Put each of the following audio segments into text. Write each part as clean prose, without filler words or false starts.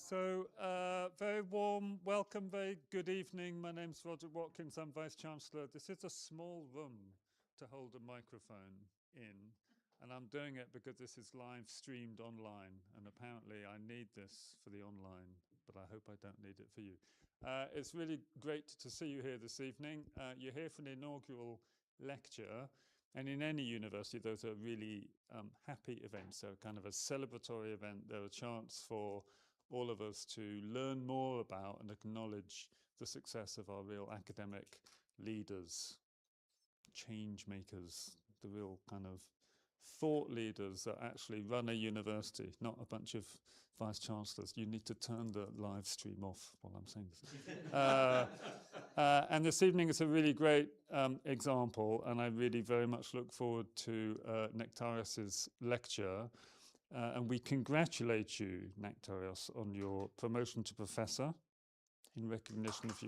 So, very warm welcome, very good evening. My name's Roger Watkins. I'm Vice Chancellor. This is a small room to hold a microphone in, and I'm doing it because this is live streamed online, and apparently I need this for the online, but I hope I don't need it for you. It's really great to see you here this evening. You're here for an inaugural lecture, and in any university, those are really happy events. So kind of a celebratory event. They're a chance for all of us to learn more about and acknowledge the success of our real academic leaders, change makers, the real kind of thought leaders that actually run a university, not a bunch of vice chancellors. You need to turn the live stream off while I'm saying this. And this evening is a really great example, and I really very much look forward to Nektarios' lecture. And we congratulate you, Nektarios, on your promotion to professor in recognition of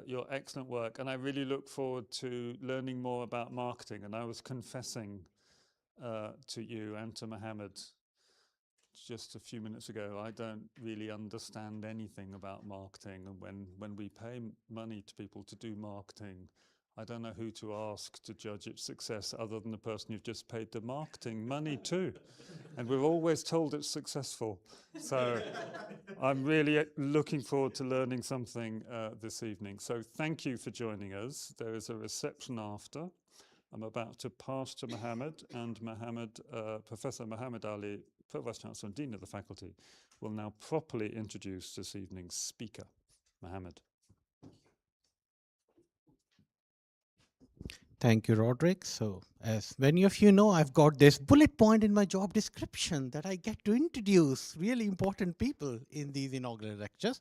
your excellent work. And I really look forward to learning more about marketing. And I was confessing to you and to Mohammed just a few minutes ago, I don't really understand anything about marketing. And when we pay money to people to do marketing, I don't know who to ask to judge its success other than the person you've just paid the marketing money to. And we're always told it's successful. So I'm really looking forward to learning something this evening. So thank you for joining us. There is a reception after. I'm about to pass to Mohammed, and Professor Mohammed Ali, Vice Chancellor and Dean of the Faculty, will now properly introduce this evening's speaker. Mohammed. Thank you, Roderick. So, as many of you know, I've got this bullet point in my job description that I get to introduce really important people in these inaugural lectures.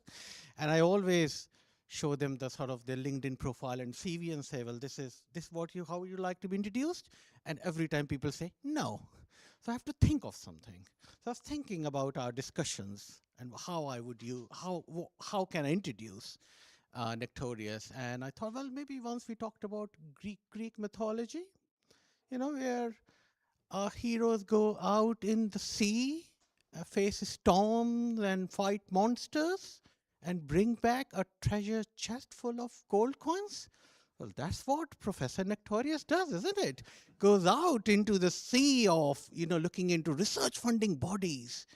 And I always show them the sort of their LinkedIn profile and CV and say, well, this is how you like to be introduced? And every time people say, no. So I have to think of something. So I was thinking about our discussions and how can I introduce Nektarios, and I thought, well, maybe once we talked about Greek mythology, where our heroes go out in the sea, face storms and fight monsters, and bring back a treasure chest full of gold coins. Well, that's what Professor Nektarios does, isn't it? Goes out into the sea of, looking into research funding bodies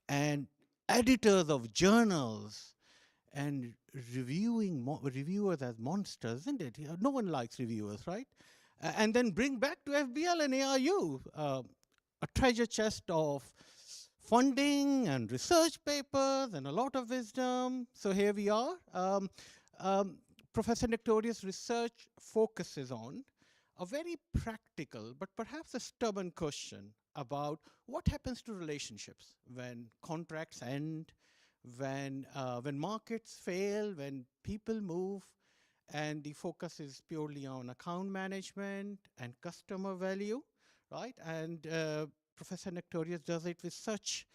and editors of journals and reviewing reviewers as monsters, isn't it? No one likes reviewers, right? And then bring back to FBL and ARU a treasure chest of funding and research papers and a lot of wisdom. So here we are. Professor Nektarios' research focuses on a very practical but perhaps a stubborn question about what happens to relationships when contracts end, when markets fail, when people move, and the focus is purely on account management and customer value, right? And Professor Nektarios does it with such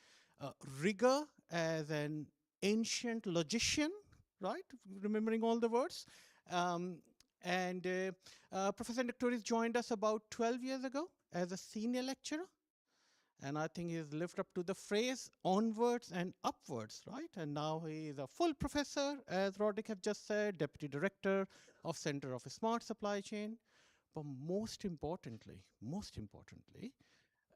rigor as an ancient logician, right? Remembering all the words. Professor Nektarios joined us about 12 years ago as a senior lecturer. And I think he's lived up to the phrase onwards and upwards, right? And now he is a full professor, as Roderick have just said, deputy director of Center of Smart Supply Chain. But most importantly,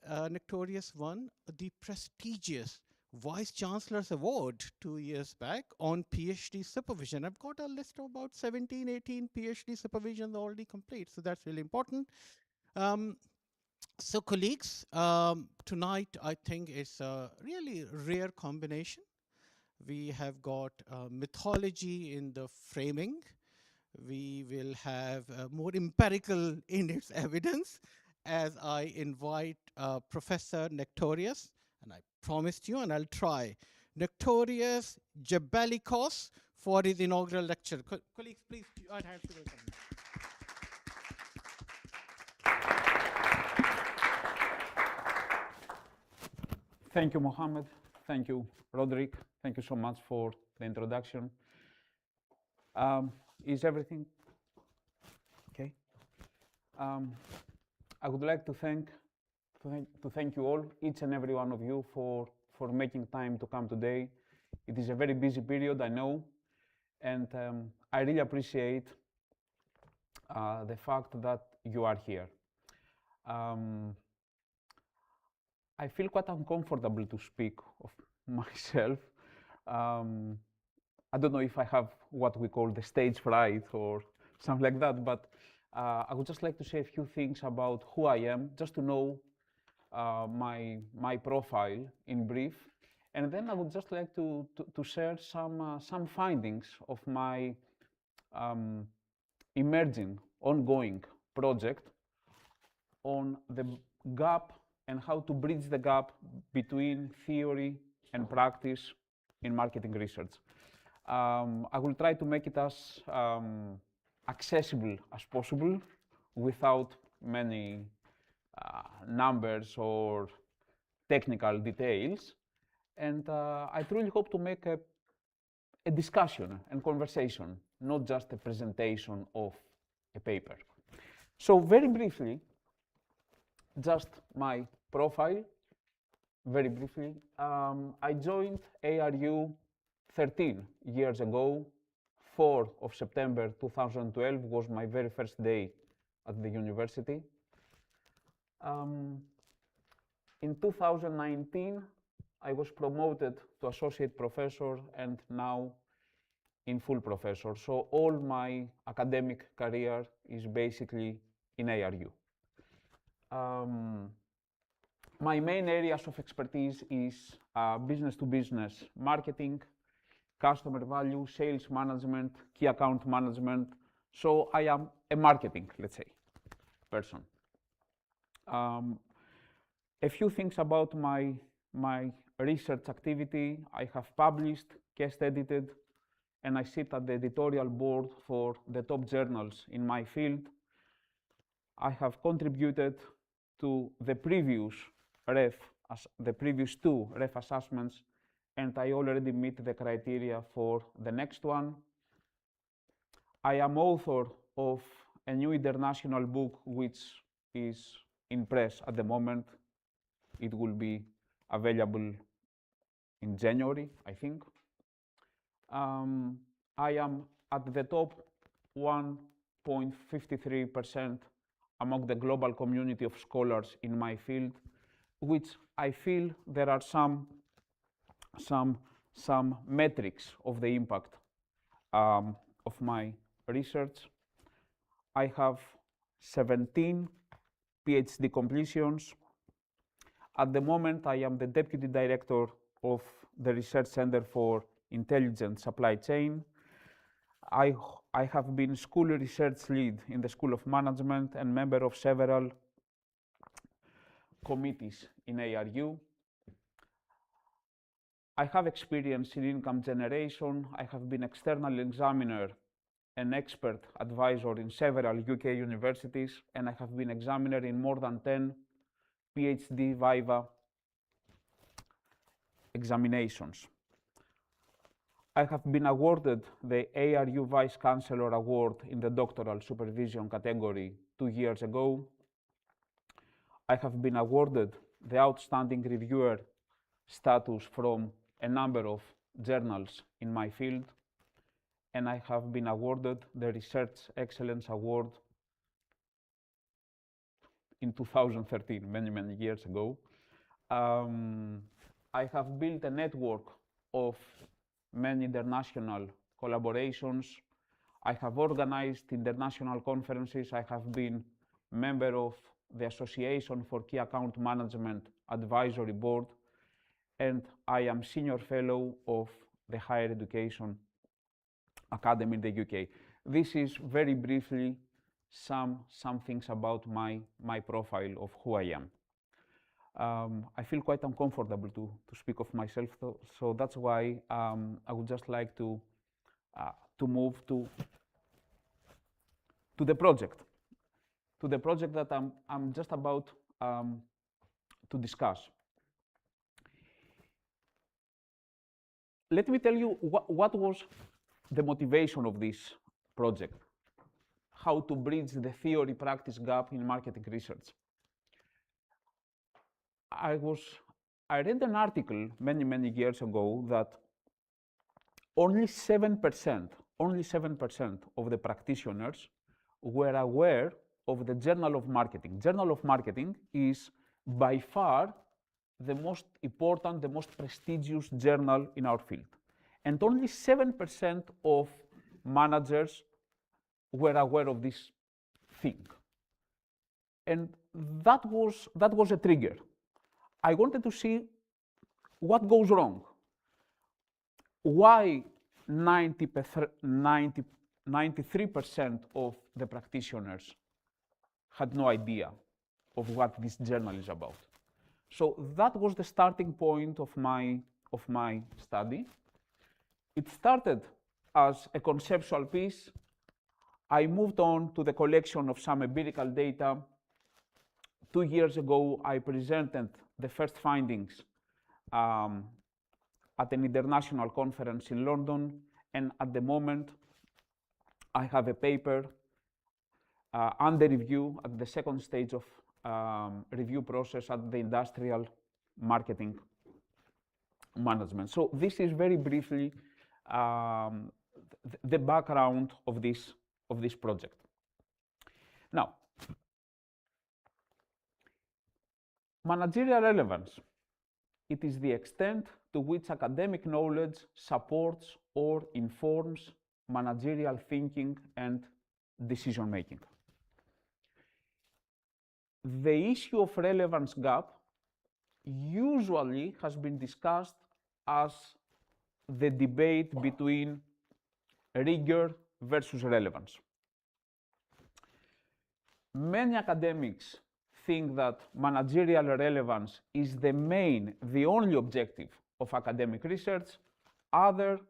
Nektarios won the prestigious Vice Chancellor's Award 2 years back on PhD supervision. I've got a list of about 17, 18 PhD supervisions already complete, so that's really important. So colleagues, tonight I think it's a really rare combination. We have got mythology in the framing. We will have more empirical in its evidence as I invite Professor Nektarios, and I promised you, and I'll try, Nektarios Tzempelikos for his inaugural lecture. Colleagues, please, your hands to welcome. Thank you, Mohammed. Thank you, Roderick. Thank you so much for the introduction. Is everything okay? I would like to thank you all, each and every one of you, for making time to come today. It is a very busy period, I know, and I really appreciate the fact that you are here. I feel quite uncomfortable to speak of myself. I don't know if I have what we call the stage fright or something like that, but I would just like to say a few things about who I am, just to know my profile in brief. And then I would just like to share some findings of my emerging, ongoing project on the gap and how to bridge the gap between theory and practice in marketing research. I will try to make it as accessible as possible without many numbers or technical details. And I truly hope to make a discussion and conversation, not just a presentation of a paper. So very briefly, just my profile, very briefly. I joined ARU 13 years ago. 4th of September 2012 was my very first day at the university. In 2019, I was promoted to associate professor and now in full professor. So all my academic career is basically in ARU. My main areas of expertise is business-to-business marketing, customer value, sales management, key account management. So I am a marketing, let's say, person. A few things about my research activity. I have published, case edited, and I sit at the editorial board for the top journals in my field. I have contributed to the previous two ref assessments, and I already meet the criteria for the next one. I am author of a new international book which is in press at the moment. It will be available in January, I think. I am at the top 1.53% among the global community of scholars in my field, which I feel there are some metrics of the impact of my research. I have 17 PhD completions. At the moment, I am the Deputy Director of the Research Center for Intelligent Supply Chain. I have been school research lead in the School of Management and member of several committees in ARU. I have experience in income generation. I have been external examiner and expert advisor in several UK universities, and I have been examiner in more than 10 PhD Viva examinations. I have been awarded the ARU Vice Chancellor Award in the doctoral supervision category 2 years ago. I have been awarded the Outstanding Reviewer status from a number of journals in my field, and I have been awarded the Research Excellence Award in 2013, many years ago. I have built a network of many international collaborations. I have organized international conferences. I have been member of the Association for Key Account Management Advisory Board, and I am senior fellow of the Higher Education Academy in the UK. This is very briefly some things about my profile of who I am. I feel quite uncomfortable to speak of myself, so that's why I would just like to move to the project, that I'm just about to discuss. Let me tell you what was the motivation of this project, how to bridge the theory-practice gap in marketing research. I read an article many years ago that only 7% of the practitioners were aware of the Journal of Marketing. Journal of Marketing is by far the most important, the most prestigious journal in our field. And only 7% of managers were aware of this thing. And that was a trigger. I wanted to see what goes wrong. Why 93% of the practitioners had no idea of what this journal is about. So that was the starting point of my study. It started as a conceptual piece. I moved on to the collection of some empirical data. 2 years ago, I presented the first findings at an international conference in London, and at the moment, I have a paper under review at the second stage of review process at the industrial marketing management. So this is very briefly the background of this project. Now, managerial relevance. It is the extent to which academic knowledge supports or informs managerial thinking and decision-making. The issue of relevance gap usually has been discussed as the debate between rigor versus relevance. Many academics think that managerial relevance is the only objective of academic research. Others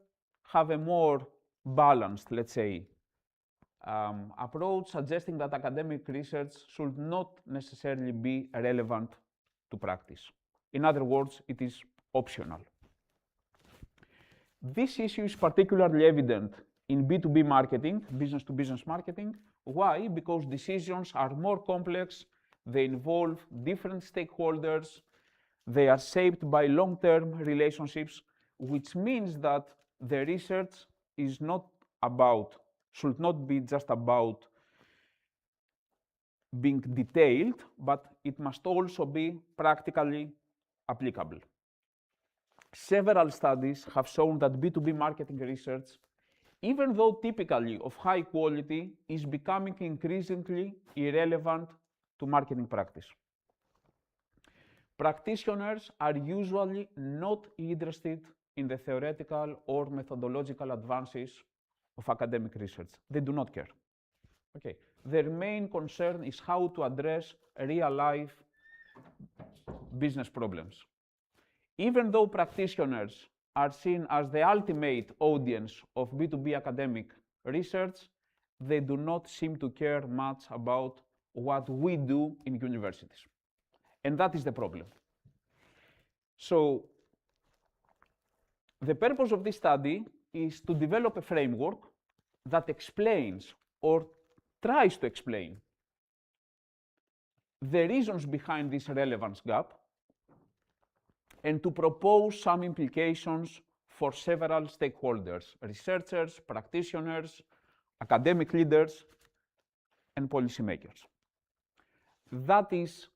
have a more balanced, let's say, approach, suggesting that academic research should not necessarily be relevant to practice. In other words, it is optional. This issue is particularly evident in B2B marketing, business-to-business marketing. Why? Because decisions are more complex, they involve different stakeholders, they are shaped by long-term relationships, which means that the research should not be just about being detailed, but it must also be practically applicable. Several studies have shown that B2B marketing research, even though typically of high quality, is becoming increasingly irrelevant to marketing practice. Practitioners are usually not interested in the theoretical or methodological advances of academic research. They do not care. Okay. Their main concern is how to address real-life business problems. Even though practitioners are seen as the ultimate audience of B2B academic research, they do not seem to care much about what we do in universities. And that is the problem. So the purpose of this study is to develop a framework that explains or tries to explain the reasons behind this relevance gap and to propose some implications for several stakeholders, researchers, practitioners, academic leaders, and policymakers. That is,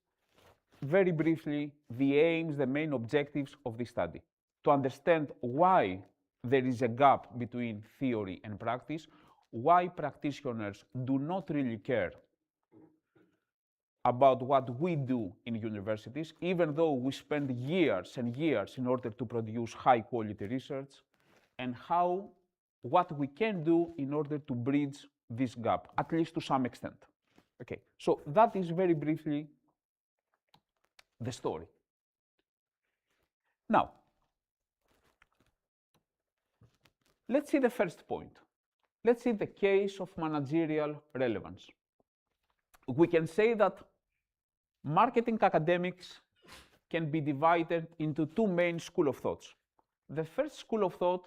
very briefly, the aims, the main objectives of this study. To understand why there is a gap between theory and practice, why practitioners do not really care about what we do in universities, even though we spend years and years in order to produce high-quality research, and what we can do in order to bridge this gap, at least to some extent. Okay, so that is very briefly the story. Now, let's see the first point. Let's see the case of managerial relevance. We can say that marketing academics can be divided into two main schools of thoughts. The first school of thought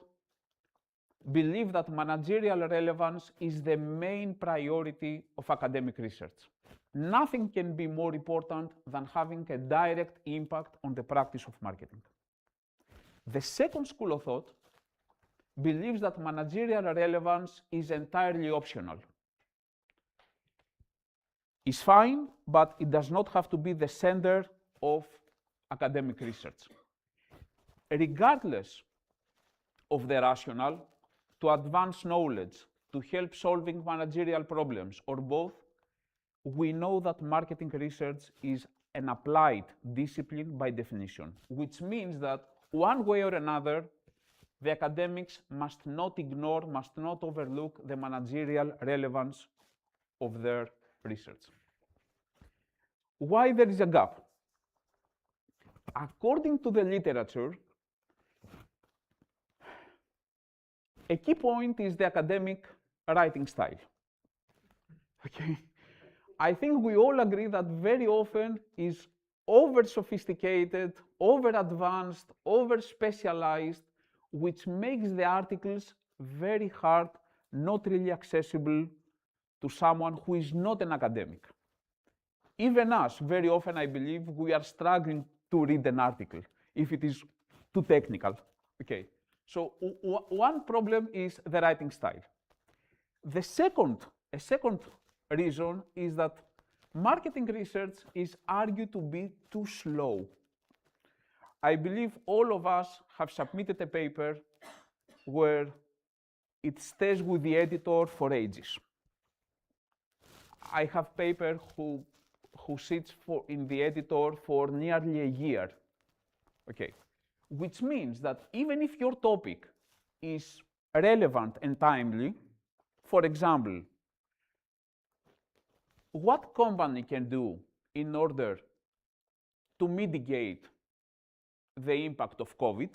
believe that managerial relevance is the main priority of academic research. Nothing can be more important than having a direct impact on the practice of marketing. The second school of thought believes that managerial relevance is entirely optional. It's fine, but it does not have to be the center of academic research. Regardless of the rationale, to advance knowledge, to help solving managerial problems, or both, we know that marketing research is an applied discipline by definition, which means that one way or another, the academics must not ignore, must not overlook the managerial relevance of their research. Why there is a gap? According to the literature, a key point is the academic writing style. Okay? I think we all agree that very often is over-sophisticated, over-advanced, over-specialized, which makes the articles very hard, not really accessible to someone who is not an academic. Even us, very often, I believe, we are struggling to read an article if it is too technical. Okay. So one problem is the writing style. A second reason is that marketing research is argued to be too slow. I believe all of us have submitted a paper where it stays with the editor for ages. I have paper who sits in the editor for nearly a year. Okay. Which means that even if your topic is relevant and timely, for example, what company can do in order to mitigate the impact of COVID,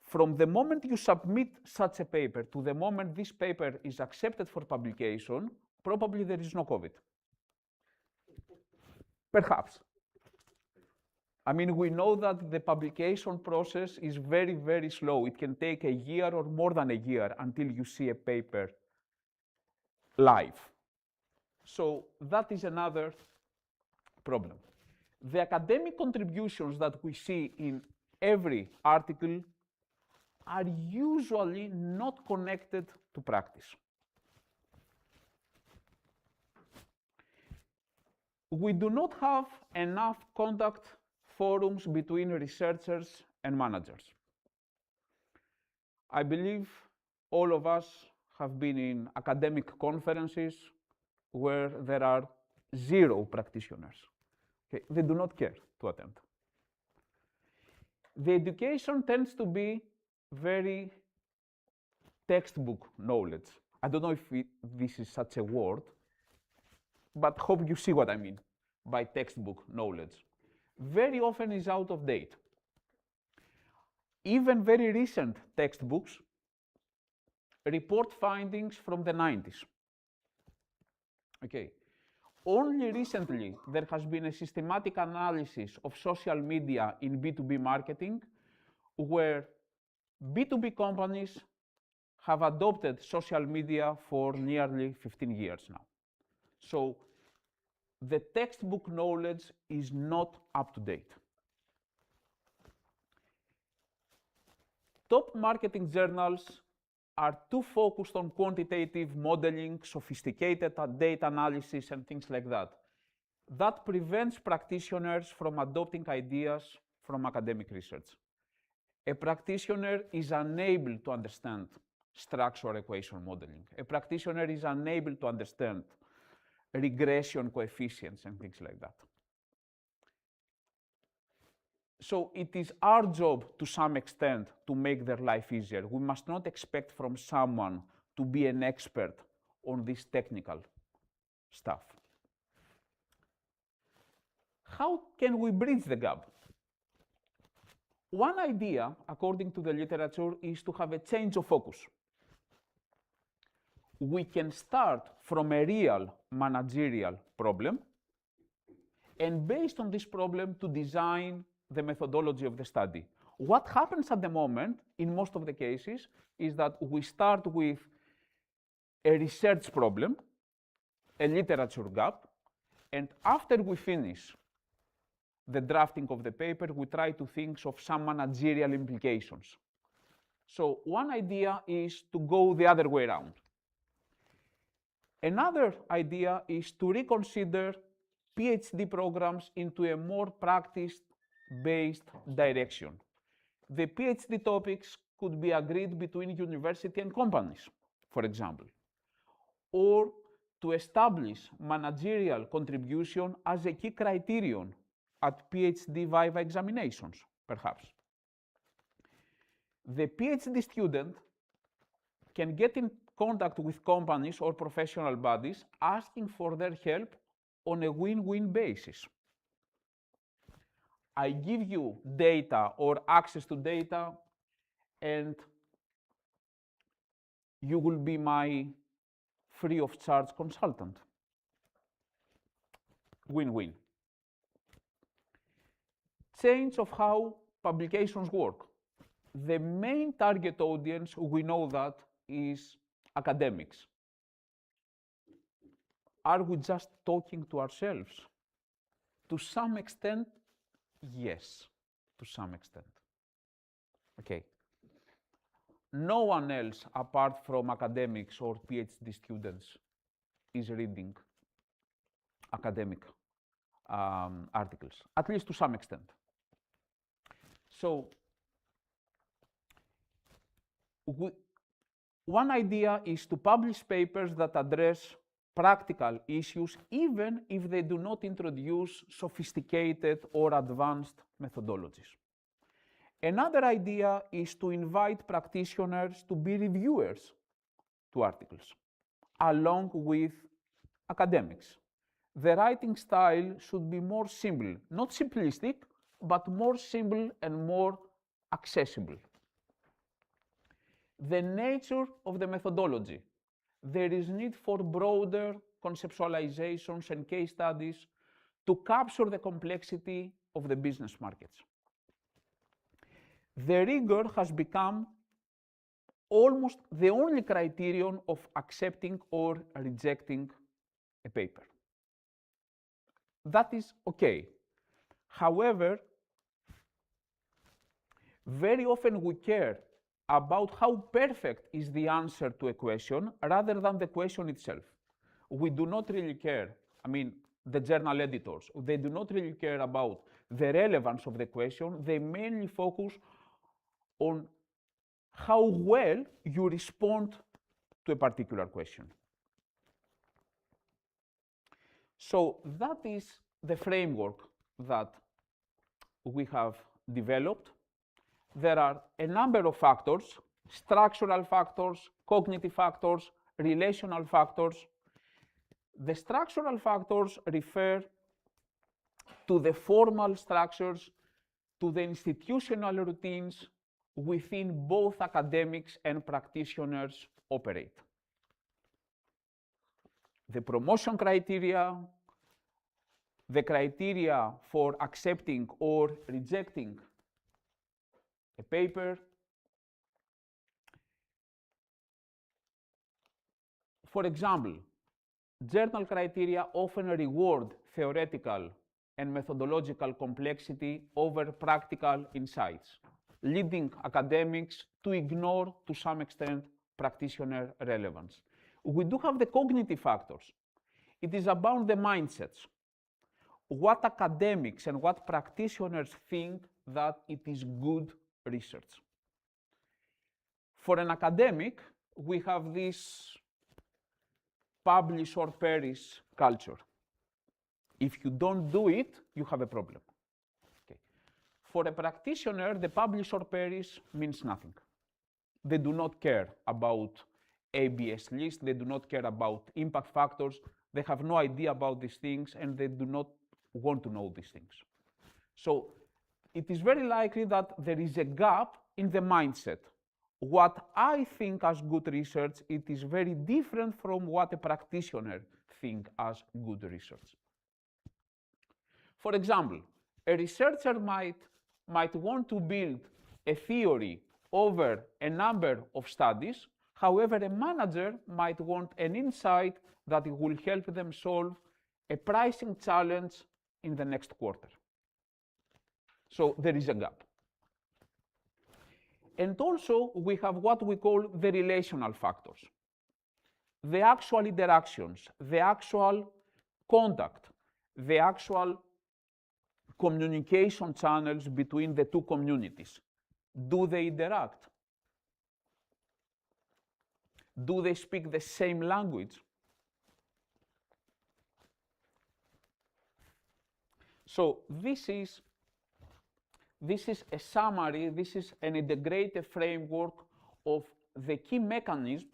from the moment you submit such a paper to the moment this paper is accepted for publication, probably there is no COVID. Perhaps. I mean, we know that the publication process is very, very slow. It can take a year or more than a year until you see a paper live. So that is another problem. The academic contributions that we see in every article are usually not connected to practice. We do not have enough contact forums between researchers and managers. I believe all of us have been in academic conferences where there are 0 practitioners. Okay. They do not care to attend. The education tends to be very textbook knowledge. I don't know if this is such a word, but hope you see what I mean by textbook knowledge. Very often is out of date. Even very recent textbooks report findings from the 90s. Okay. Only recently there has been a systematic analysis of social media in B2B marketing, where B2B companies have adopted social media for nearly 15 years now. So the textbook knowledge is not up to date. Top marketing journals are too focused on quantitative modeling, sophisticated data analysis, and things like that. That prevents practitioners from adopting ideas from academic research. A practitioner is unable to understand structural equation modeling. A practitioner is unable to understand regression coefficients and things like that. So it is our job, to some extent, to make their life easier. We must not expect from someone to be an expert on this technical stuff. How can we bridge the gap? One idea, according to the literature, is to have a change of focus. We can start from a real managerial problem, and based on this problem, to design the methodology of the study. What happens at the moment, in most of the cases, is that we start with a research problem, a literature gap, and after we finish the drafting of the paper, we try to think of some managerial implications. So one idea is to go the other way around. Another idea is to reconsider PhD programs into a more practice-based direction. The PhD topics could be agreed between university and companies, for example, or to establish managerial contribution as a key criterion at PhD viva examinations, perhaps. The PhD student can get in contact with companies or professional bodies asking for their help on a win-win basis. I give you data or access to data, and you will be my free of charge consultant. Win-win. Change of how publications work. The main target audience, we know that, is academics. Are we just talking to ourselves? To some extent, yes, to some extent. Okay. No one else apart from academics or PhD students is reading academic articles, at least to some extent. So one idea is to publish papers that address practical issues, even if they do not introduce sophisticated or advanced methodologies. Another idea is to invite practitioners to be reviewers to articles, along with academics. The writing style should be more simple, not simplistic, but more simple and more accessible. The nature of the methodology. There is need for broader conceptualizations and case studies to capture the complexity of the business markets. The rigor has become almost the only criterion of accepting or rejecting a paper. That is okay. However, very often we care about how perfect is the answer to a question rather than the question itself. We do not really care, I mean, the journal editors, they do not really care about the relevance of the question. They mainly focus on how well you respond to a particular question. So that is the framework that we have developed. There are a number of factors: structural factors, cognitive factors, relational factors. The structural factors refer to the formal structures, to the institutional routines within both academics and practitioners operate. The promotion criteria, the criteria for accepting or rejecting a paper. For example, journal criteria often reward theoretical and methodological complexity over practical insights, leading academics to ignore, to some extent, practitioner relevance. We do have the cognitive factors. It is about the mindsets. What academics and what practitioners think that it is good research. For an academic, we have this publish or perish culture. If you don't do it, you have a problem. Okay. For a practitioner, the publish or perish means nothing. They do not care about ABS list, they do not care about impact factors, they have no idea about these things, and they do not want to know these things. So it is very likely that there is a gap in the mindset. What I think as good research, it is very different from what a practitioner thinks as good research. For example, a researcher might want to build a theory over a number of studies. However, a manager might want an insight that will help them solve a pricing challenge in the next quarter. So there is a gap. And also, we have what we call the relational factors. The actual interactions, the actual contact, the actual communication channels between the two communities. Do they interact? Do they speak the same language? So this is a summary, this is an integrated framework of the key mechanisms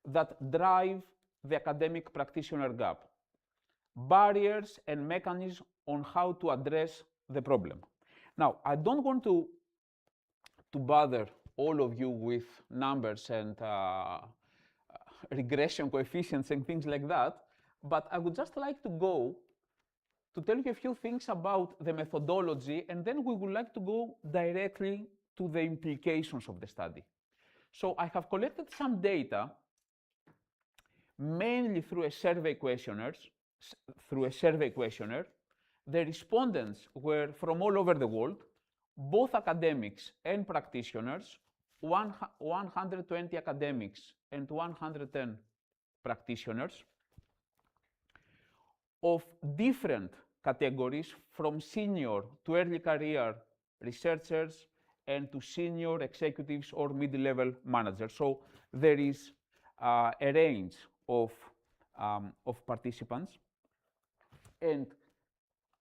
that drive the academic practitioner gap, barriers and mechanisms on how to address the problem. Now, I don't want to bother all of you with numbers and regression coefficients and things like that, but I would just like to go to tell you a few things about the methodology, and then we would like to go directly to the implications of the study. So I have collected some data, mainly through a survey questionnaire. The respondents were from all over the world, both academics and practitioners, 120 academics and 110 practitioners, of different categories, from senior to early career researchers and to senior executives or mid-level managers. So there is a range of participants. And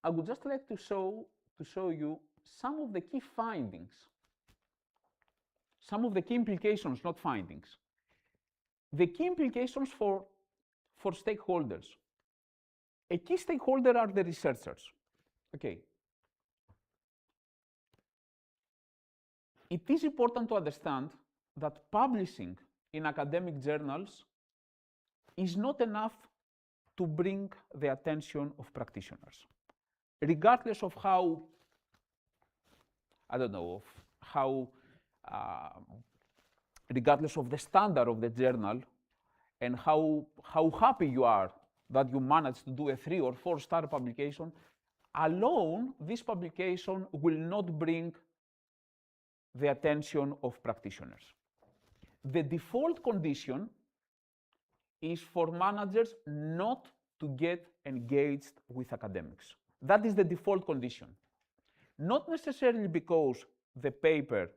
I would just like to show you some of the key findings, some of the key implications, not findings. The key implications for stakeholders. A key stakeholder are the researchers. Okay. It is important to understand that publishing in academic journals is not enough to bring the attention of practitioners. Regardless of how, I don't know, regardless of the standard of the journal and how happy you are that you managed to do a 3- or 4-star publication, alone, this publication will not bring the attention of practitioners. The default condition is for managers not to get engaged with academics. That is the default condition. Not necessarily because the paper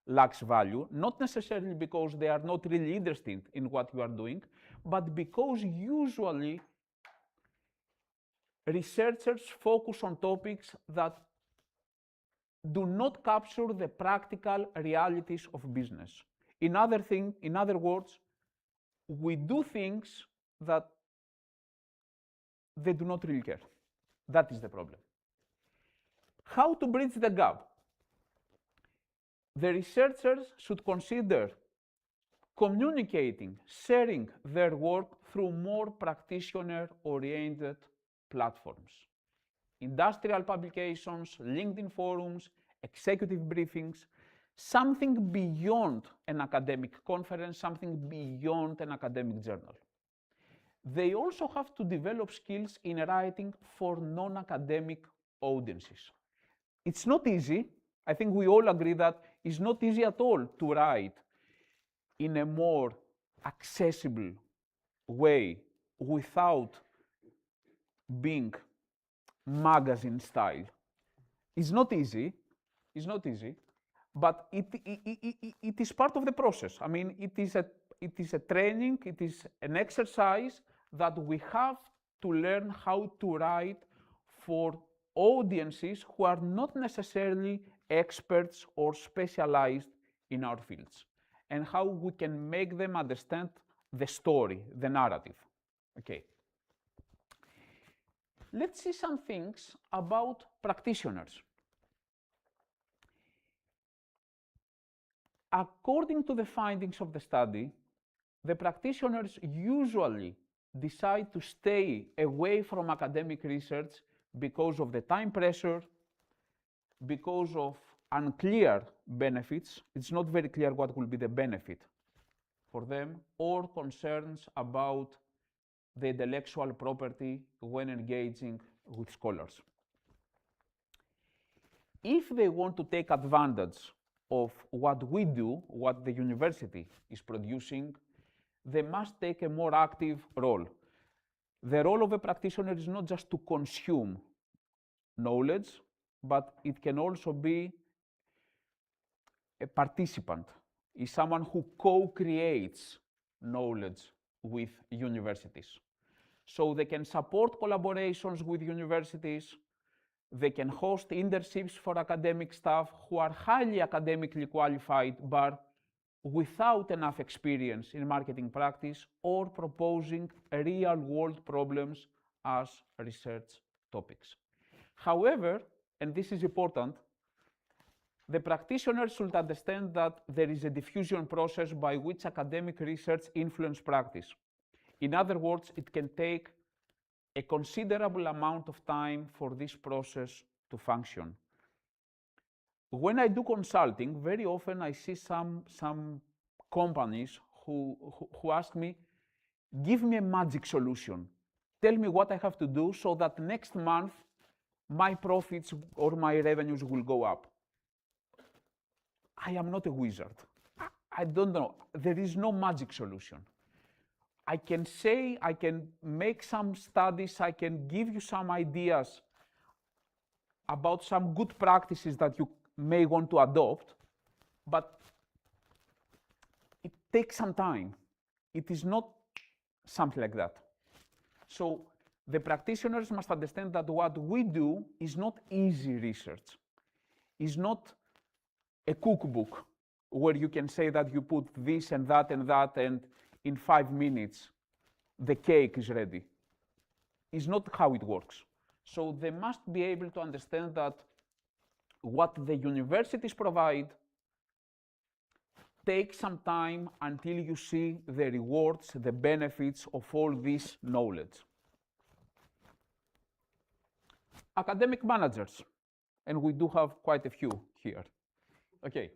lacks value, not necessarily because they are not really interested in what you are doing, but because usually researchers focus on topics that do not capture the practical realities of business. In other words, we do things that they do not really care. That is the problem. How to bridge the gap? The researchers should consider communicating, sharing their work through more practitioner-oriented platforms. Industrial publications, LinkedIn forums, executive briefings, something beyond an academic conference, something beyond an academic journal. They also have to develop skills in writing for non-academic audiences. It's not easy. I think we all agree that it's not easy at all to write in a more accessible way without being magazine style. It's not easy. It's not easy, but it is part of the process. I mean, it is a training, it is an exercise that we have to learn how to write for audiences who are not necessarily experts or specialized in our fields, and how we can make them understand the story, the narrative. Okay. Let's see some things about practitioners. According to the findings of the study, the practitioners usually decide to stay away from academic research because of the time pressure, because of unclear benefits, it's not very clear what will be the benefit for them, or concerns about the intellectual property when engaging with scholars. If they want to take advantage of what we do, what the university is producing, they must take a more active role. The role of a practitioner is not just to consume knowledge, but it can also be a participant, is someone who co-creates knowledge with universities. So they can support collaborations with universities, they can host internships for academic staff who are highly academically qualified but without enough experience in marketing practice, or proposing real-world problems as research topics. However, and this is important, the practitioners should understand that there is a diffusion process by which academic research influences practice. In other words, it can take a considerable amount of time for this process to function. When I do consulting, very often I see some companies who ask me, give me a magic solution. Tell me what I have to do so that next month my profits or my revenues will go up. I am not a wizard. I don't know. There is no magic solution. I can say, I can make some studies, I can give you some ideas about some good practices that you may want to adopt, but it takes some time. It is not something like that. So the practitioners must understand that what we do is not easy research. It's not a cookbook where you can say that you put this and that and in 5 minutes the cake is ready. It's not how it works. So they must be able to understand that what the universities provide takes some time until you see the rewards, the benefits of all this knowledge. Academic managers, and we do have quite a few here. Okay.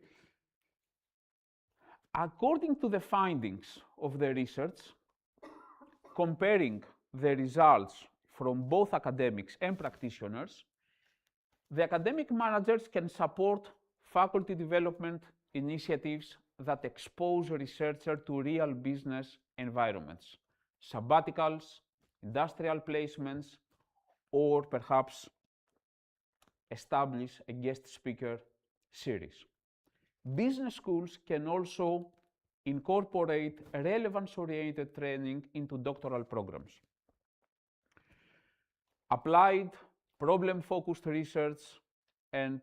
According to the findings of the research, comparing the results from both academics and practitioners, the academic managers can support faculty development initiatives that expose researchers to real business environments, sabbaticals, industrial placements, or perhaps establish a guest speaker series. Business schools can also incorporate relevance-oriented training into doctoral programs. Applied, problem-focused research and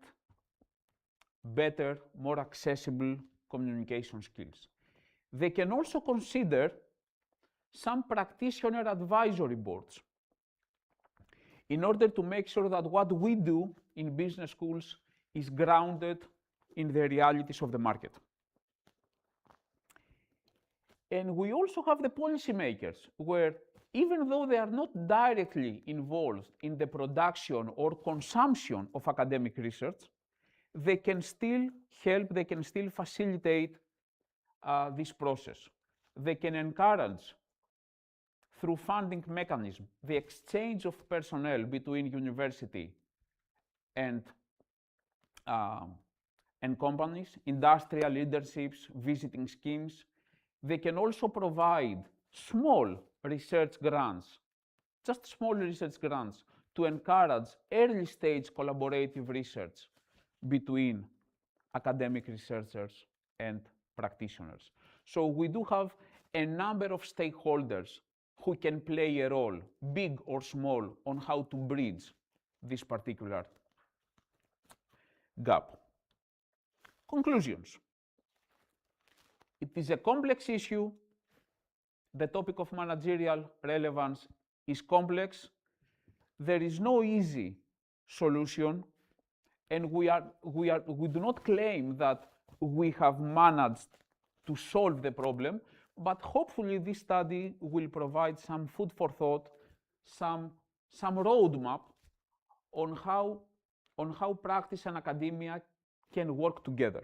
better, more accessible communication skills. They can also consider some practitioner advisory boards in order to make sure that what we do in business schools is grounded in the realities of the market. And we also have the policymakers, where even though they are not directly involved in the production or consumption of academic research, they can still help, they can still facilitate this process. They can encourage, through funding mechanism, the exchange of personnel between university and companies, industrial leaderships, visiting schemes. They can also provide small research grants, just small research grants, to encourage early stage collaborative research between academic researchers and practitioners. So we do have a number of stakeholders who can play a role, big or small, on how to bridge this particular gap. Conclusions. It is a complex issue. The topic of managerial relevance is complex. There is no easy solution, and we do not claim that we have managed to solve the problem, but hopefully this study will provide some food for thought, some roadmap on how practice and academia can work together.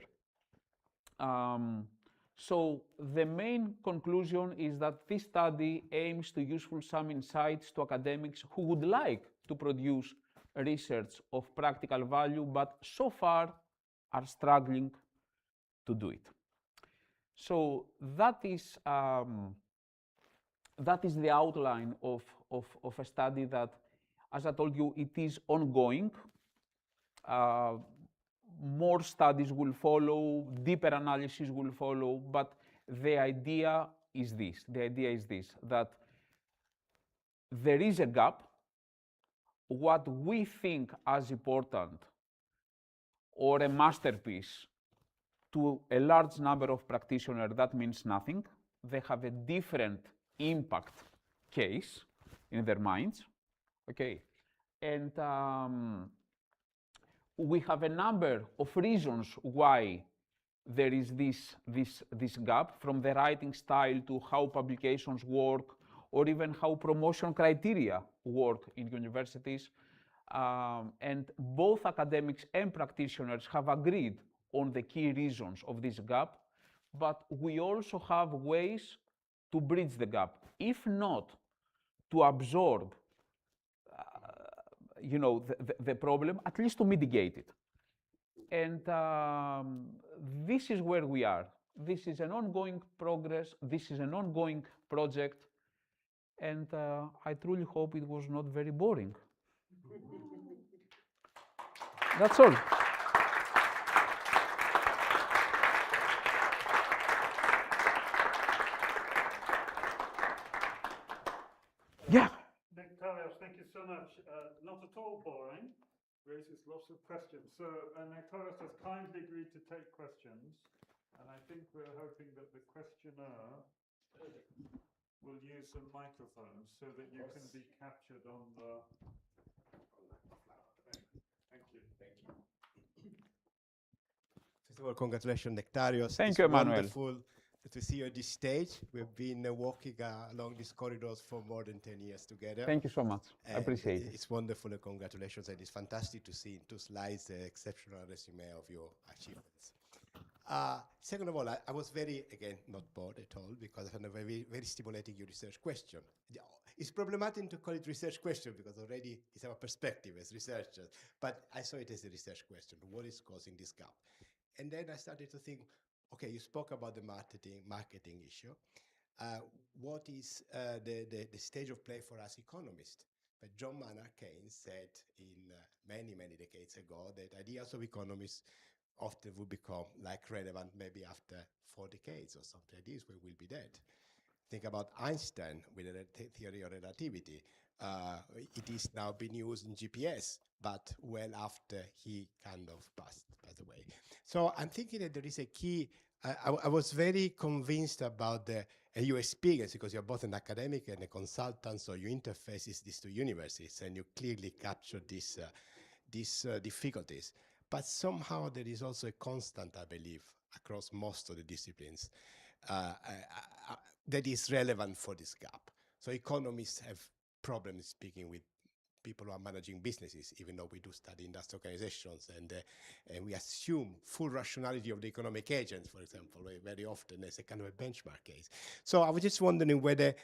So the main conclusion is that this study aims to useful some insights to academics who would like to produce research of practical value, but so far are struggling to do it. So that is the outline of a study that, as I told you, it is ongoing. More studies will follow, deeper analysis will follow, but the idea is this. The idea is this, that there is a gap. What we think as important or a masterpiece to a large number of practitioners, that means nothing. They have a different impact case in their minds, okay? And we have a number of reasons why there is this gap, from the writing style to how publications work, or even how promotion criteria work in universities. And both academics and practitioners have agreed on the key reasons of this gap, but we also have ways to bridge the gap, if not to absorb the problem, at least to mitigate it. And this is where we are. This is an ongoing progress. This is an ongoing project. And I truly hope it was not very boring. That's all. Yeah. Nektarios, thank you so much. Not at all boring. Raises lots of questions. So Nektarios has kindly agreed to take questions, and I think we're hoping that the questioner will use some microphones so that you can be captured on the. Thank you. Thank you. First of all, congratulations, Nektarios. Thank you, Emmanuel. Wonderful to see you at this stage. We've been walking along these corridors for more than 10 years together. Thank you so much. I appreciate it. It's wonderful, and congratulations. And it's fantastic to see in 2 slides the exceptional resume of your achievements. Second of all, I was very, again, not bored at all, because I found a very, very stimulating your research question. It's problematic to call it research question, because already it's our perspective as researchers, but I saw it as a research question. What is causing this gap? And then I started to think, okay, you spoke about the marketing issue. What is the stage of play for us economists? But John Maynard Keynes said in many, many decades ago that ideas of economists often would become relevant maybe after 4 decades or something like this, where we'll be dead. Think about Einstein with the theory of relativity. It is now being used in GPS, but well after he kind of passed away. So I'm thinking that there is a key. I was very convinced about your experience, because you're both an academic and a consultant, so you interface these 2 universities, and you clearly capture these difficulties. But somehow there is also a constant, I believe, across most of the disciplines that is relevant for this gap. So economists have problems speaking with people who are managing businesses, even though we do study industrial organizations, and we assume full rationality of the economic agents, for example, very often as a kind of a benchmark case. So I was just wondering whether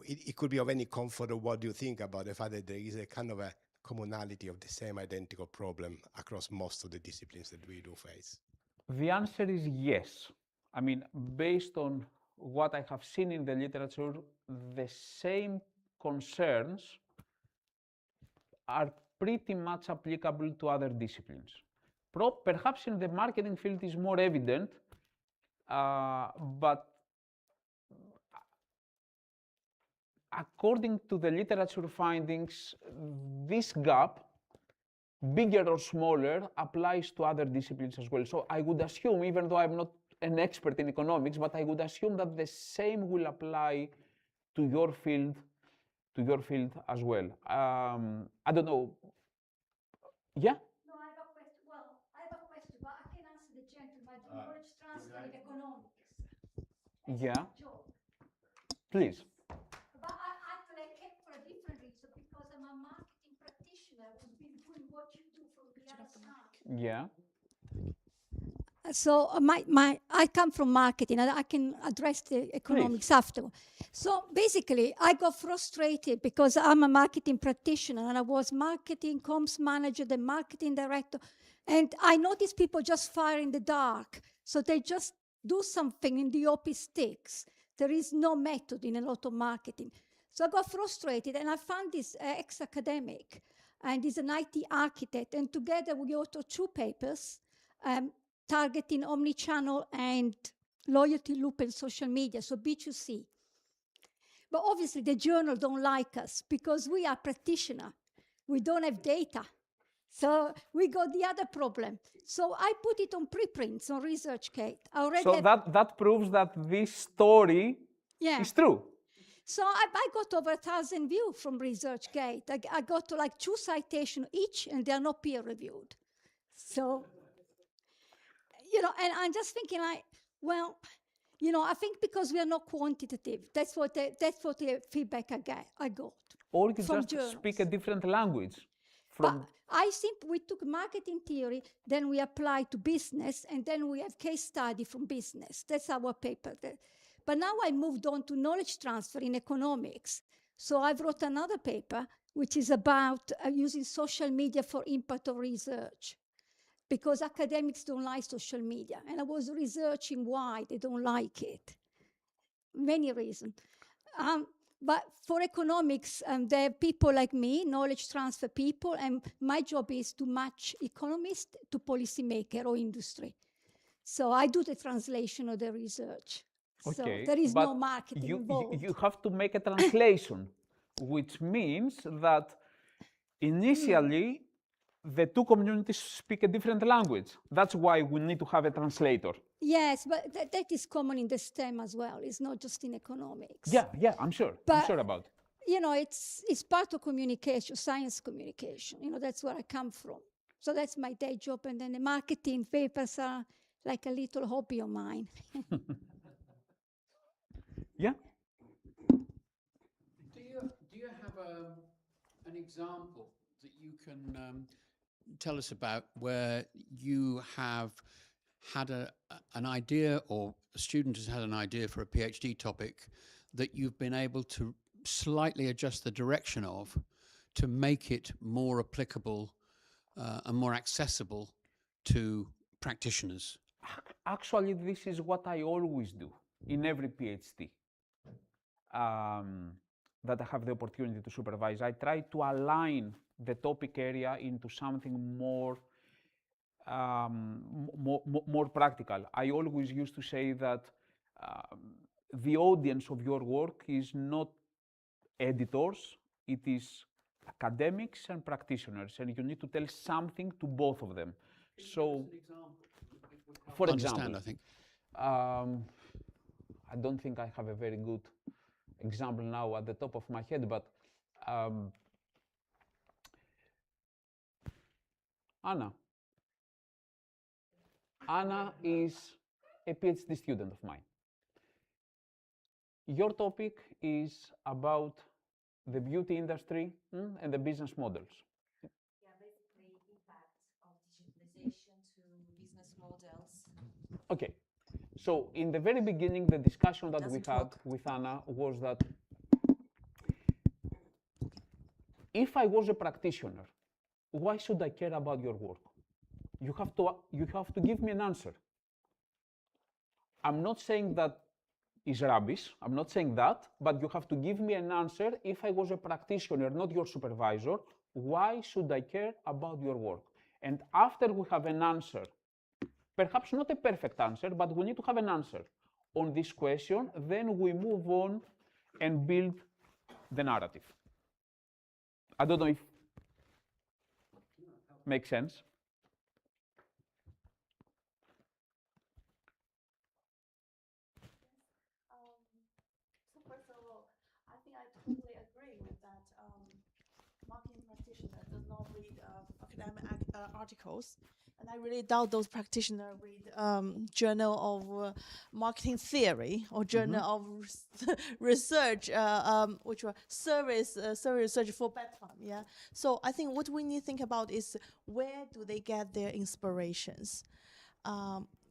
it could be of any comfort, or what do you think about the fact that there is a kind of a commonality of the same identical problem across most of the disciplines that we do face? The answer is yes. I mean, based on what I have seen in the literature, the same concerns are pretty much applicable to other disciplines. Perhaps in the marketing field is more evident, but according to the literature findings, this gap, bigger or smaller, applies to other disciplines as well. So I would assume, even though I'm not an expert in economics, but I would assume that the same will apply to your field as well. I don't know. Yeah? No, I have a question. Well, I have a question, but I can answer the gentleman. Knowledge transfer in economics. Yeah. Joke. Please. But actually, I came for a different reason, because I'm a marketing practitioner who's been doing what you do from the other side. Yeah. So I come from marketing, and I can address the economics after. So basically, I got frustrated because I'm a marketing practitioner, and I was marketing comms manager, then marketing director, and I noticed people just fire in the dark. So they just do something in the OP sticks. There is no method in a lot of marketing. So I got frustrated, and I found this ex-academic, and he's an IT architect, and together we authored 2 papers, targeting omnichannel and loyalty loop and social media, so B2C. But obviously the journal don't like us because we are practitioners. We don't have data. So we got the other problem. So I put it on preprints on ResearchGate. So that proves that this story is true. So I got over 1,000 views from ResearchGate. I got to like 2 citations each, and they are not peer reviewed. So, and I'm just thinking like, well, I think because we are not quantitative, that's what the feedback I got. Or you from just journals. speak a different language. But I think we took marketing theory, then we applied to business, and then we have case study from business. That's our paper. But now I moved on to knowledge transfer in economics. So I wrote another paper, which is about using social media for impact of research, because academics don't like social media. And I was researching why they don't like it. Many reasons. But for economics, there are people like me, knowledge transfer people, and my job is to match economists to policymaker or industry. So I do the translation of the research. Okay, so there is no marketing involved. You have to make a translation, which means that initially the 2 communities speak a different language. That's why we need to have a translator. Yes, but that is common in the STEM as well. It's not just in economics. Yeah, I'm sure. I'm sure about it. It's part of communication, science communication. That's where I come from. So that's my day job. And then the marketing papers are like a little hobby of mine. Yeah. Do you have an example that you can tell us about where you have had an idea, or a student has had an idea for a PhD topic that you've been able to slightly adjust the direction of to make it more applicable and more accessible to practitioners? Actually, this is what I always do in every PhD that I have the opportunity to supervise. I try to align the topic area into something more practical. I always used to say that the audience of your work is not editors, it is academics and practitioners, and you need to tell something to both of them. So, for example, I think. I don't think I have a very good example now at the top of my head, but Anna is a PhD student of mine. Your topic is about the beauty industry and the business models. Yeah, basically impact of digitalization to business models. Okay, so in the very beginning, the discussion that we had with Anna was that if I was a practitioner, why should I care about your work? You have to give me an answer. I'm not saying that is rubbish, I'm not saying that, but you have to give me an answer. If I was a practitioner, not your supervisor, why should I care about your work? And after we have an answer, perhaps not a perfect answer, but we need to have an answer on this question, then we move on and build the narrative. I don't know if makes sense. So first of all, I think I totally agree with that. Marketing practitioner does not read academic articles, and I really doubt those practitioners read Journal of Marketing Theory or Journal of Research, which were service research for bedtime. Yeah. So I think what we need to think about is where do they get their inspirations.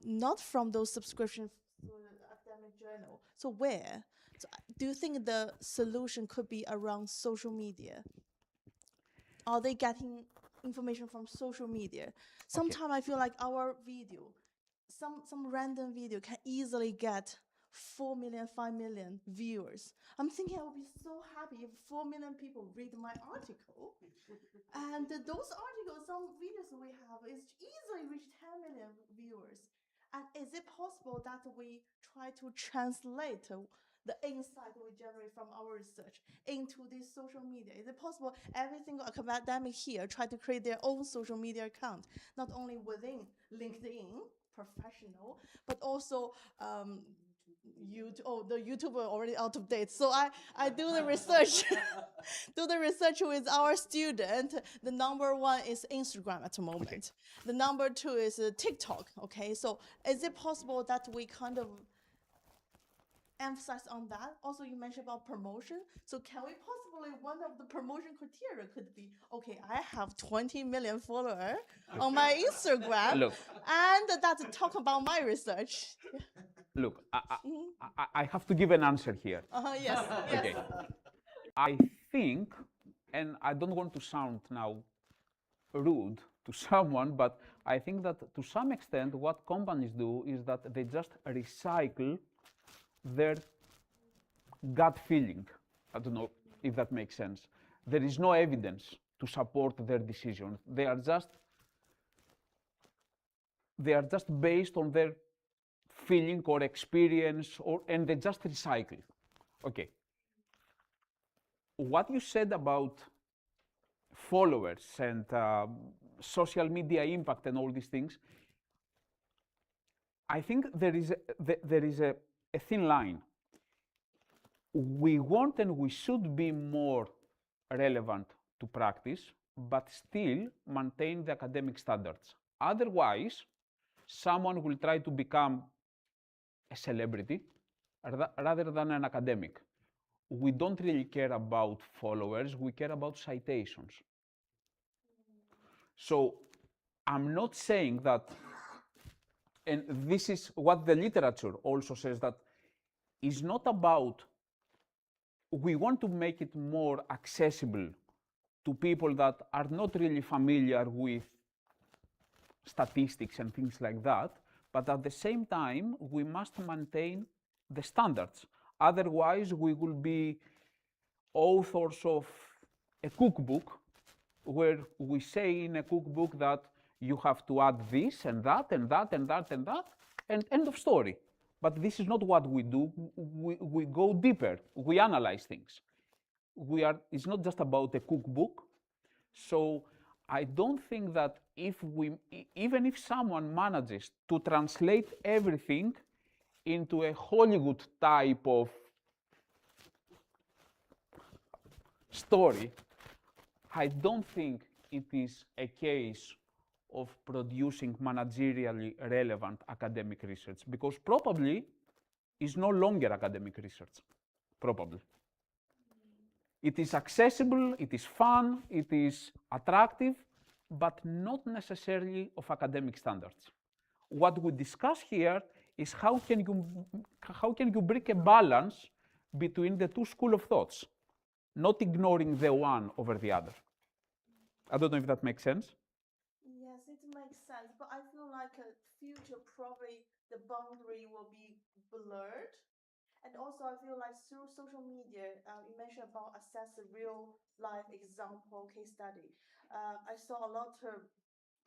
not from those subscriptions to the academic journal. So where? So do you think the solution could be around social media? Are they getting information from social media? Sometimes I feel like our video, some random video can easily get 4 million, 5 million viewers. I'm thinking I would be so happy if 4 million people read my article. And those articles, some videos we have, is easily reach 10 million viewers. And is it possible that we try to translate the insight we generate from our research into this social media? Is it possible every single academic here try to create their own social media account, not only within LinkedIn, professional, but also the YouTuber already out of date. So I do the research, do the research with our student. The number one is Instagram at the moment. The number two is TikTok. Okay, so is it possible that we kind of emphasize on that? Also, you mentioned about promotion. So can we possibly, one of the promotion criteria could be, okay, I have 20 million followers on my Instagram, Look, and that's talk about my research. look, I have to give an answer here. Yes. Okay. I think, and I don't want to sound now rude to someone, but I think that to some extent what companies do is that they just recycle their gut feeling. I don't know if that makes sense. There is no evidence to support their decisions. They are just based on their feeling or experience, and they just recycle. Okay. What you said about followers and social media impact and all these things, I think there is a thin line. We want and we should be more relevant to practice, but still maintain the academic standards. Otherwise, someone will try to become a celebrity rather than an academic. We don't really care about followers, we care about citations. So I'm not saying that, and this is what the literature also says, that it's not about, we want to make it more accessible to people that are not really familiar with statistics and things like that, but at the same time, we must maintain the standards. Otherwise, we will be authors of a cookbook where we say in a cookbook that you have to add this and that and that and that and that, and end of story. But this is not what we do. We go deeper. We analyze things. It's not just about a cookbook. So I don't think that even if someone manages to translate everything into a Hollywood type of story, I don't think it is a case of producing managerially relevant academic research, because probably it's no longer academic research, probably. It is accessible, it is fun, it is attractive, but not necessarily of academic standards. What we discuss here is how can you bring a balance between the two schools of thoughts, not ignoring the one over the other. I don't know if that makes sense. Yes, it makes sense, but I feel like a future probably the boundary will be blurred. And also I feel like through social media, you mentioned about assess a real life example case study. I saw a lot of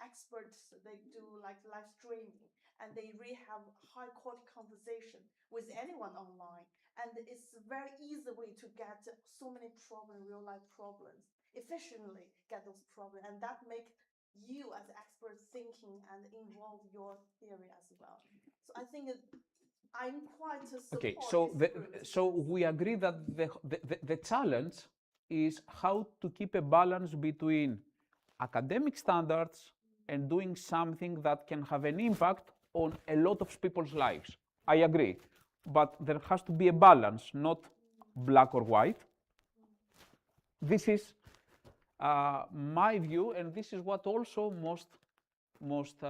experts, they do like live streaming, and they really have high quality conversation with anyone online. And it's very easy way to get so many problems, real life problems, efficiently get those problems. And that make you as expert thinking and involve your theory as well. So I think I'm quite support. Okay, so we agree that the challenge is how to keep a balance between academic standards and doing something that can have an impact on a lot of people's lives. I agree, but there has to be a balance, not black or white. This is my view, and this is what also most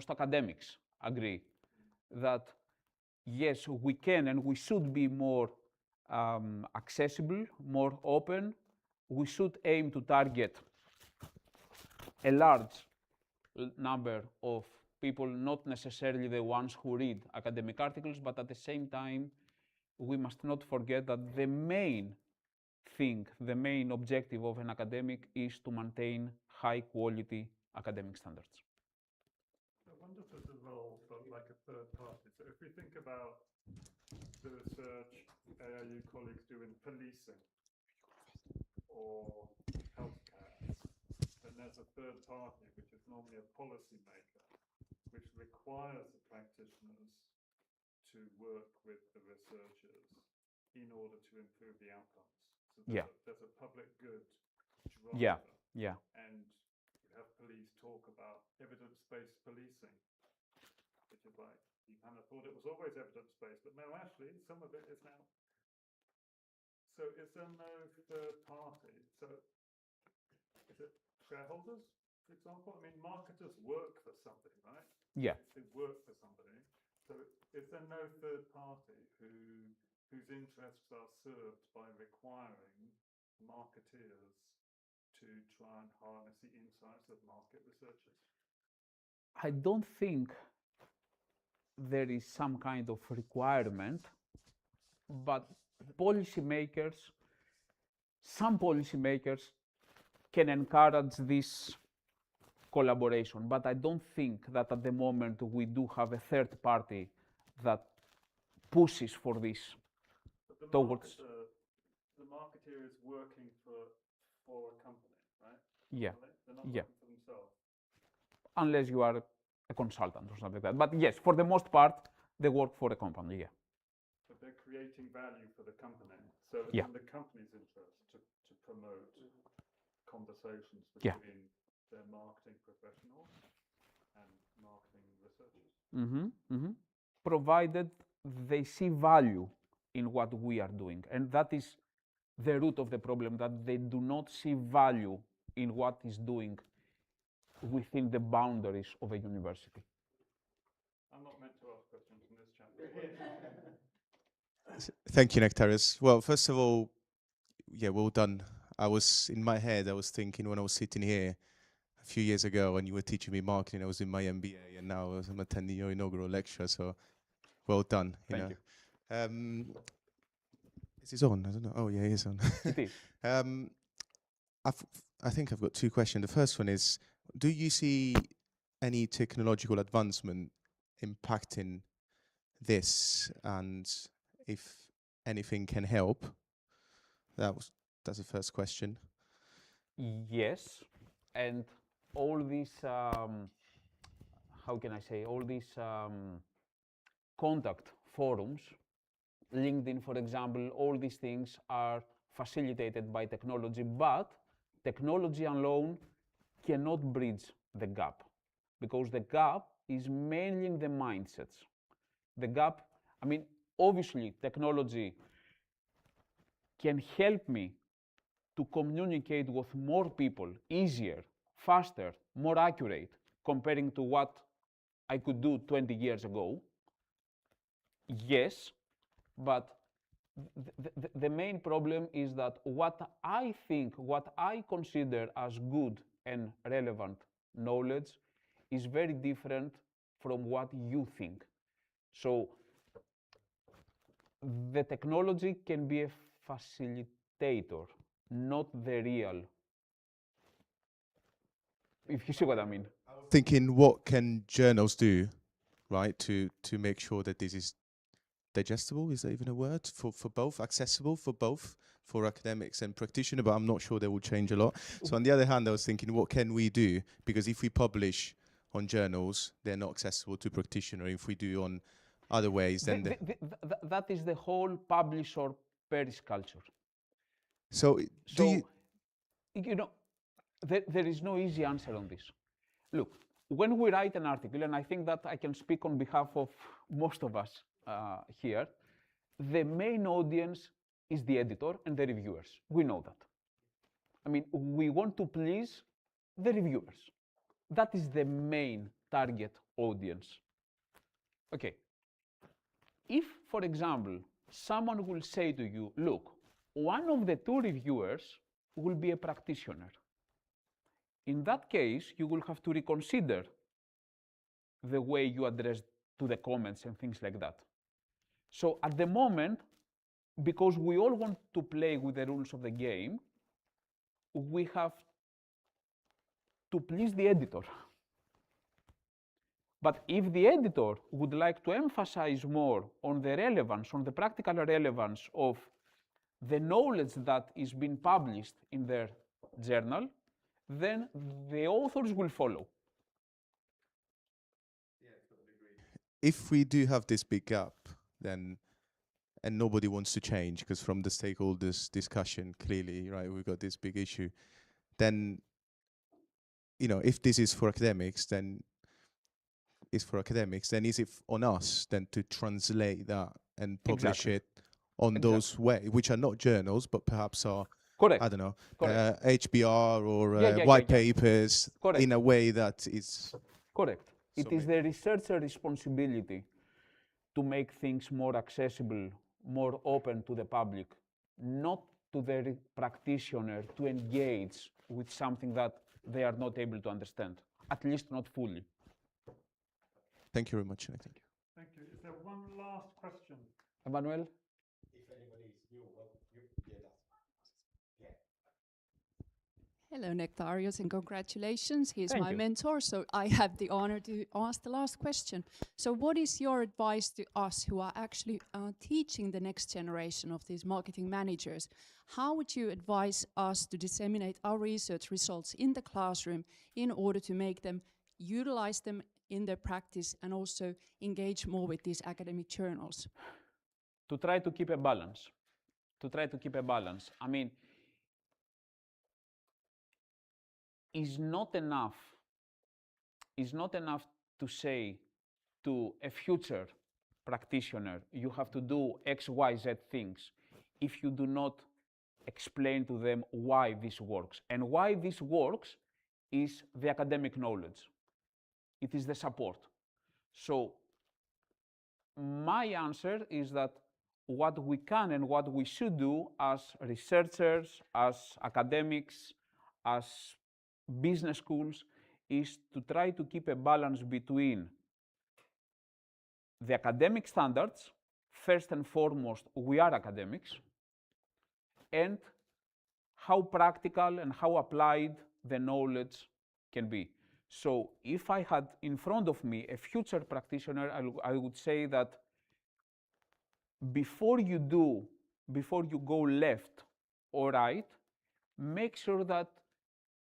academics agree that yes, we can and we should be more accessible, more open. We should aim to target a large number of people, not necessarily the ones who read academic articles, but at the same time, we must not forget that the main thing, the main objective of an academic is to maintain high quality academic standards. I wonder if there's a role for like a third party. So if we think about the research AIU colleagues do in policing or healthcare, then there's a third party, which is normally a policy maker, which requires the practitioners to work with the researchers in order to improve the outcomes. So there's a public good driver. Yeah. And you have police talk about evidence-based policing, which is like, you kind of thought it was always evidence-based, but no, actually, some of it is now. So is there no third party? So is it shareholders, for example? I mean, marketers work for somebody, right? Yeah. They work for somebody. So is there no third party whose interests are served by requiring marketeers to try and harness the insights of market researchers? I don't think there is some kind of requirement, but some policymakers can encourage this collaboration, but I don't think that at the moment we do have a third party that pushes for this towards. The marketeer is working for a company, right? Yeah. They're not working for themselves. Unless you are a consultant or something like that. But yes, for the most part, they work for a company, yeah. But they're creating value for the company. So it's in the company's interest to promote conversations between their marketing professionals and marketing researchers. Provided they see value in what we are doing. And that is the root of the problem, that they do not see value in what is doing within the boundaries of a university. I'm not meant to ask questions in this chapter. Thank you, Nektarios. Well, first of all, yeah, well done. I was thinking when I was sitting here a few years ago when you were teaching me marketing, I was in my MBA, and now I'm attending your inaugural lecture. So, well done. Thank you. Is this on? I don't know. Oh, yeah, it is on. It is. I think I've got two questions. The first one is, do you see any technological advancement impacting this, and if anything can help? That's the first question. Yes, and all these, how can I say, all these contact forums, LinkedIn, for example, all these things are facilitated by technology, but technology alone cannot bridge the gap, because the gap is mainly in the mindsets. The gap, I mean, obviously technology can help me to communicate with more people easier, faster, more accurate, comparing to what I could do 20 years ago. Yes, but the main problem is that what I consider as good and relevant knowledge is very different from what you think. So the technology can be a facilitator, not the real, if you see what I mean. Thinking, what can journals do, right, to make sure that this is digestible, is that even a word, for both, accessible for both, for academics and practitioners, but I'm not sure they will change a lot. So on the other hand, I was thinking, what can we do? Because if we publish on journals, they're not accessible to practitioners. If we do on other ways, then that is the whole publish or perish culture. So you know, there is no easy answer on this. Look, when we write an article, and I think that I can speak on behalf of most of us here, the main audience is the editor and the reviewers. We know that. I mean, we want to please the reviewers. That is the main target audience. Okay. If, for example, someone will say to you, look, one of the two reviewers will be a practitioner. In that case, you will have to reconsider the way you address to the comments and things like that. So at the moment, because we all want to play with the rules of the game, we have to please the editor. But if the editor would like to emphasize more on the relevance, on the practical relevance of the knowledge that is being published in their journal, then the authors will follow. If we do have this big gap, then, and nobody wants to change, because from the stakeholders' discussion, clearly, right, we've got this big issue, then, you know, if this is for academics, then it's for academics, then is it on us then to translate that and publish Exactly. it on those way, which are not journals, but perhaps are, Correct. I don't know, Correct. HBR or Yeah, white papers Correct. in a way that is... Correct. So It is the researcher responsibility to make things more accessible, more open to the public, not to the practitioner to engage with something that they are not able to understand, at least not fully. Thank you very much. Thank you. Thank you. Is there one last question? Emmanuel? If anybody is new, well, Hello, Nektarios, and congratulations. He's Thank my you. mentor, so I have the honor to ask the last question. So what is your advice to us who are actually teaching the next generation of these marketing managers? How would you advise us to disseminate our research results in the classroom in order to make them utilize them in their practice and also engage more with these academic journals? To try to keep a balance. To try to keep a balance. I mean, it's not enough to say to a future practitioner, you have to do X, Y, Z things, if you do not explain to them why this works. And why this works is the academic knowledge. It is the support. So my answer is that what we can and what we should do as researchers, as academics, as business schools, is to try to keep a balance between the academic standards. First and foremost, we are academics, and how practical and how applied the knowledge can be. So if I had in front of me a future practitioner, I would say that before you go left or right, make sure that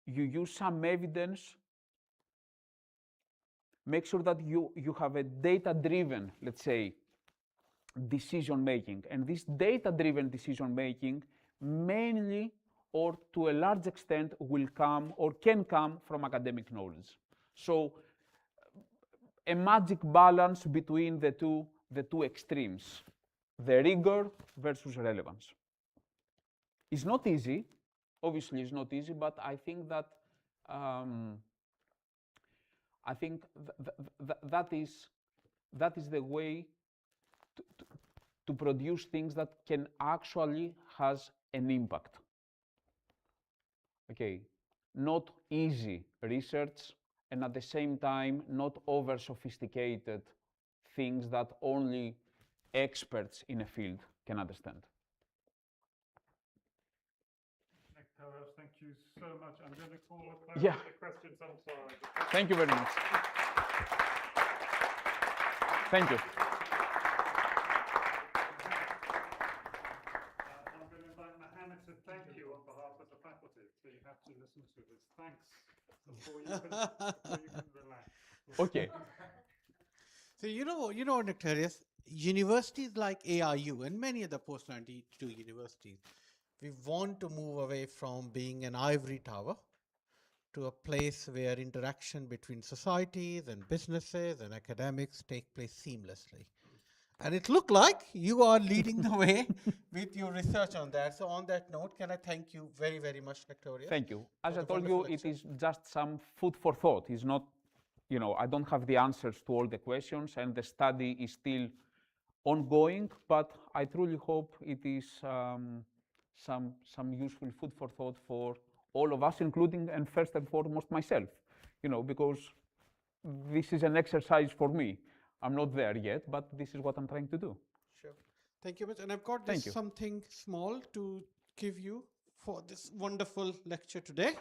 you use some evidence, make sure that you have a data-driven, let's say, decision-making. And this data-driven decision-making mainly or to a large extent will come or can come from academic knowledge. So a magic balance between the two extremes, the rigor versus relevance. It's not easy. Obviously, it's not easy, but I think that that is the way to produce things that can actually has an impact. Okay, not easy research, and at the same time, not over-sophisticated things that only experts in a field can understand. Nektarios, thank you so much. I'm going to call a close Yeah. to the questions. I'm sorry. Thank you very much. Thank you. I'm going to invite Mohammed to thank you on behalf of the faculty. So you have to listen to this. Thanks before you can relax. Okay. So you know, Nektarios, universities like ARU and many other post-92 universities, we want to move away from being an ivory tower to a place where interaction between societies and businesses and academics take place seamlessly. And it looked like you are leading the way with your research on that. So on that note, can I thank you very, very much, Nektarios? Thank you. As for I the told you, wonderful it lecture. is just some food for thought. It's I don't have the answers to all the questions, and the study is still ongoing, but I truly hope it is some useful food for thought for all of us, including and first and foremost myself, because this is an exercise for me. I'm not there yet, but this is what I'm trying to do. Sure. Thank you much. And I've got Thank this you. something small to give you for this wonderful lecture today.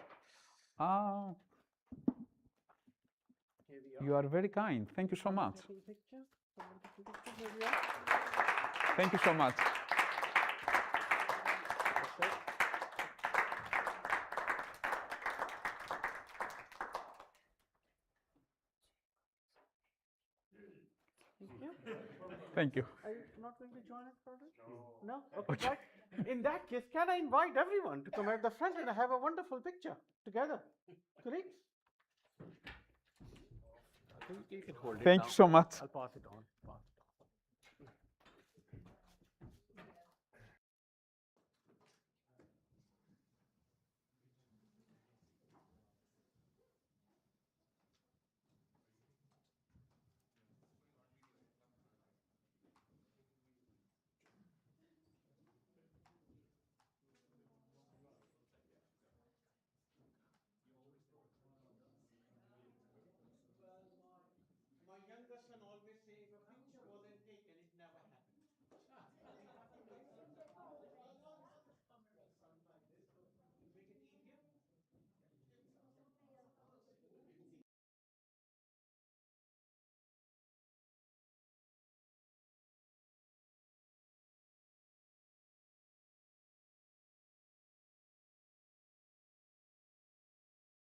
You are very kind. Thank you so much. Thank you so much. Thank you. Are you not going to join us for this? No? Okay. But in that case, can I invite everyone to come at the front and have a wonderful picture together? Colleagues? I think you can hold it. Thank you so much. I'll pass it on.